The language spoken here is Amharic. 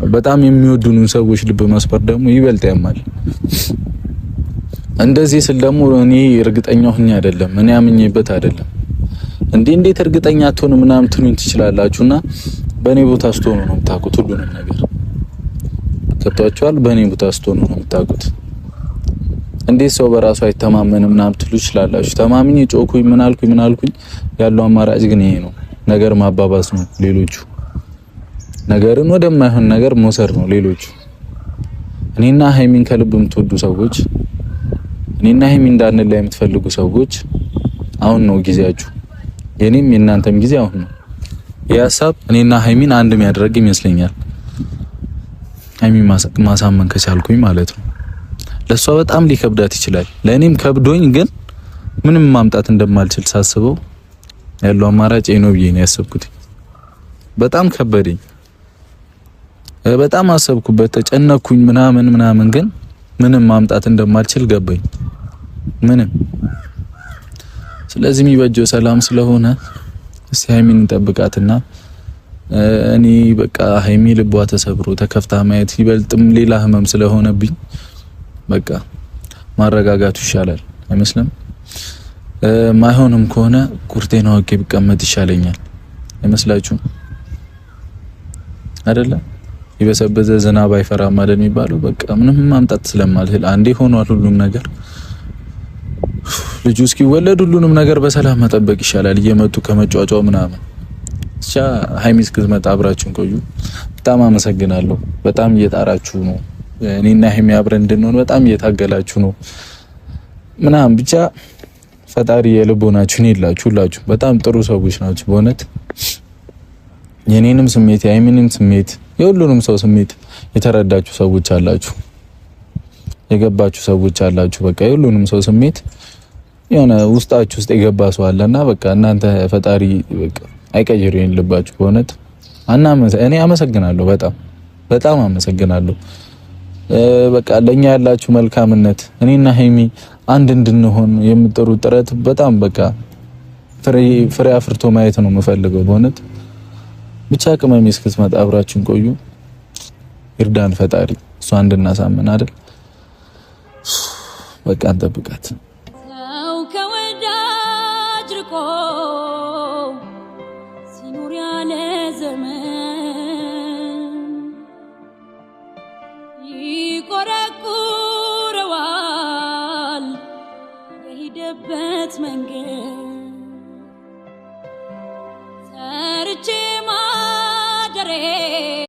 በጣም የሚወዱንን ሰዎች ልብ መስበር ደግሞ ይበልጥ ያማል። እንደዚህ ስል ደግሞ እኔ እርግጠኛ ሆኜ አይደለም፣ እኔ አምኜበት አይደለም። እንዴት እርግጠኛ አትሆኑ ምናምን ትሉኝ ትችላላችሁና በእኔ ቦታ ስትሆኑ ነው የምታውቁት ሁሉንም ነገር። ገብቷችኋል? በእኔ ቦታ ስትሆኑ ነው የምታውቁት። እንዴት ሰው በራሱ አይተማመንም ምናምን ትሉ ትችላላችሁ። ተማምኜ ጮኩኝ ምን አልኩኝ ያለው አማራጭ ግን ይሄ ነው። ነገር ማባባስ ነው። ሌሎቹ ነገርን ወደማይሆን ነገር መውሰድ ነው። ሌሎቹ እኔና ሃይሚን ከልብ የምትወዱ ሰዎች፣ እኔና ሃይሚን እንዳንለያይ የምትፈልጉ ሰዎች አሁን ነው ጊዜያችሁ። የኔም የእናንተም ጊዜ አሁን ነው። ይህ ሀሳብ እኔና ሃይሚን አንድ የሚያደርግ ይመስለኛል። ሃይሚን ማሳመን ከቻልኩኝ ማለት ነው። ለሷ በጣም ሊከብዳት ይችላል። ለኔም ከብዶኝ ግን ምንም ማምጣት እንደማልችል ሳስበው ያለው አማራጭ ነው ብዬ ነው ያሰብኩት። በጣም ከበደኝ። በጣም አሰብኩበት፣ ተጨነኩኝ ምናምን ግን ምንም ማምጣት እንደማልችል ገባኝ። ምንም። ስለዚህ የሚበጀው ሰላም ስለሆነ እስቲ ሃይሚን እንጠብቃትና እኔ በቃ ሃይሚ ልቧ ተሰብሮ ተከፍታ ማየት ይበልጥም ሌላ ህመም ስለሆነብኝ በቃ ማረጋጋቱ ይሻላል አይመስልም? ማይሆንም ከሆነ ኩርቴና ወቄ ቢቀመጥ ይሻለኛል አይመስላችሁም? አይደለ? ይበሰበዘ ዝናብ አይፈራም ማለት የሚባለው በቃ ምንም ማምጣት ስለማልችል አንዴ ሆኗል ሁሉም ነገር። ልጁ እስኪወለድ ሁሉንም ነገር በሰላም መጠበቅ ይሻላል እየመጡ ከመጫጫው ምናምን። ብቻ ሃይሚ እስክትመጣ አብራችሁን ቆዩ። በጣም አመሰግናለሁ። በጣም እየጣራችሁ ነው። እኔና ሃይሚ አብረን እንድንሆን በጣም እየታገላችሁ ነው ምናምን። ብቻ ፈጣሪ የልቦናችሁን ይላችሁ። ሁላችሁ በጣም ጥሩ ሰዎች ናችሁ በእውነት። የኔንም ስሜት የሃይሚንም ስሜት የሁሉንም ሰው ስሜት የተረዳችሁ ሰዎች አላችሁ፣ የገባችሁ ሰዎች አላችሁ። በቃ የሁሉንም ሰው ስሜት የሆነ ውስጣችሁ ውስጥ የገባ ሰው አለና በቃ እናንተ ፈጣሪ በቃ አይቀይሩ ልባችሁ በእውነት። እኔ አመሰግናለሁ፣ በጣም አመሰግናለሁ። በቃ ለኛ ያላችሁ መልካምነት፣ እኔና ሃይሚ አንድ እንድንሆን የምትጠሩት ጥረት በጣም በቃ ፍሬ አፍርቶ ማየት ነው የምፈልገው በእውነት። ብቻ ቅመሜ እስክትመጣ አብራችሁን ቆዩ። ይርዳን ፈጣሪ፣ እሷ እንድናሳምን አይደል? በቃ እንጠብቃት።